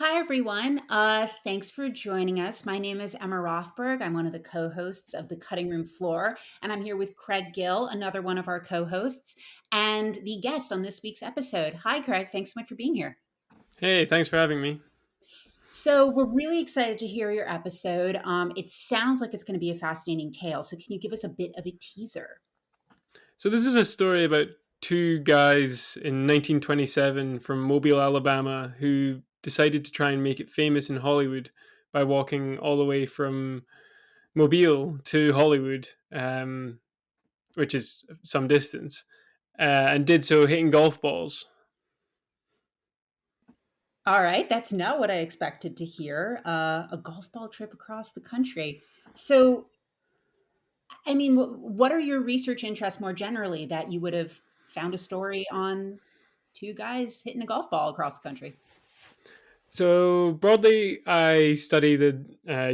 Hi, everyone. Thanks for joining us. My name is Emma Rothberg. I'm one of the co hosts of the Cutting Room Floor, and I'm here with Craig Gill, another one of our co hosts, and the guest on this week's episode. Hi, Craig. Thanks so much for being here. Hey, thanks for having me. So, we're really excited to hear your episode. It sounds like it's going to be a fascinating tale. So, can you give us a bit of a teaser? So, this is a story about two guys in 1927 from Mobile, Alabama, who decided to try and make it famous in Hollywood by walking all the way from Mobile to Hollywood, which is some distance, and did so hitting golf balls. All right, that's not what I expected to hear. A golf ball trip across the country. So, I mean, what are your research interests more generally that you would have found a story on two guys hitting a golf ball across the country? So, broadly, I study the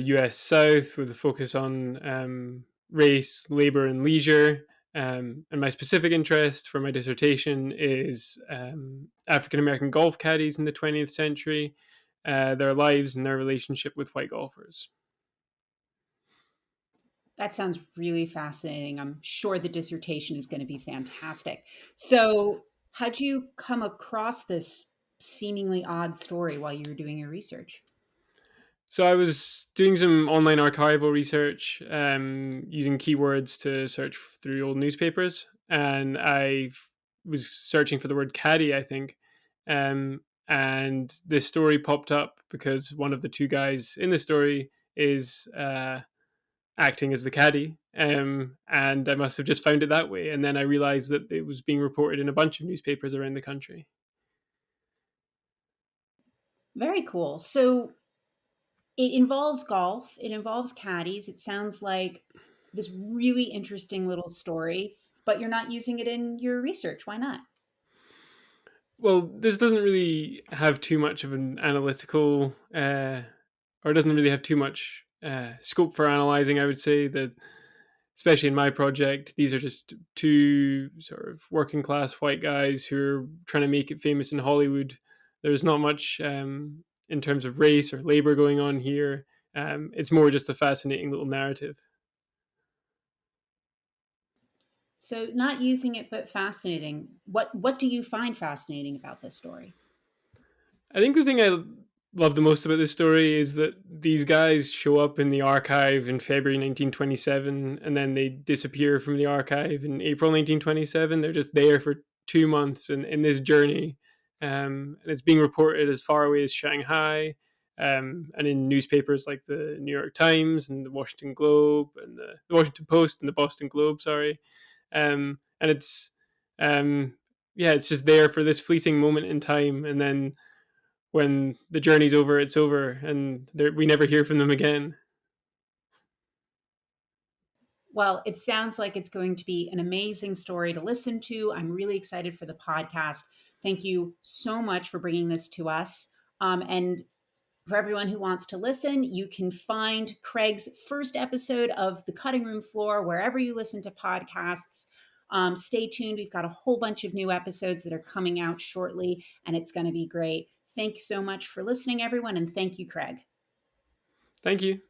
US South with a focus on race, labor, and leisure. And my specific interest for my dissertation is African American golf caddies in the 20th century, their lives and their relationship with white golfers. That sounds really fascinating. I'm sure the dissertation is going to be fantastic. So, how'd you come across this seemingly odd story while you were doing your research? So I was doing some online archival research using keywords to search through old newspapers, and I was searching for the word caddy, I think, and this story popped up because one of the two guys in the story is acting as the caddy, and I must have just found it that way, and then I realized that it was being reported in a bunch of newspapers around the country. Very cool. So, it involves golf, it involves caddies. It sounds like this really interesting little story, but you're not using it in your research. Why not? Well, this doesn't really have too much of an analytical, or doesn't really have too much scope for analyzing. I would say that, especially in my project, these are just two sort of working class white guys who are trying to make it famous in Hollywood. There's not much in terms of race or labor going on here. It's more just a fascinating little narrative. So not using it but fascinating. What do you find fascinating about this story? I think the thing I love the most about this story is that these guys show up in the archive in February 1927 and then they disappear from the archive in April 1927. They're just there for 2 months in this journey. And it's being reported as far away as Shanghai, and in newspapers like the New York Times and the Washington Globe and the Washington Post and the Boston Globe, sorry. And it's, yeah, it's just there for this fleeting moment in time. And then when the journey's over, it's over, and we never hear from them again. Well, it sounds like it's going to be an amazing story to listen to. I'm really excited for the podcast. Thank you so much for bringing this to us. And for everyone who wants to listen, you can find Craig's first episode of The Cutting Room Floor wherever you listen to podcasts. Stay tuned. We've got a whole bunch of new episodes that are coming out shortly, and it's going to be great. Thanks so much for listening, everyone, and thank you, Craig. Thank you.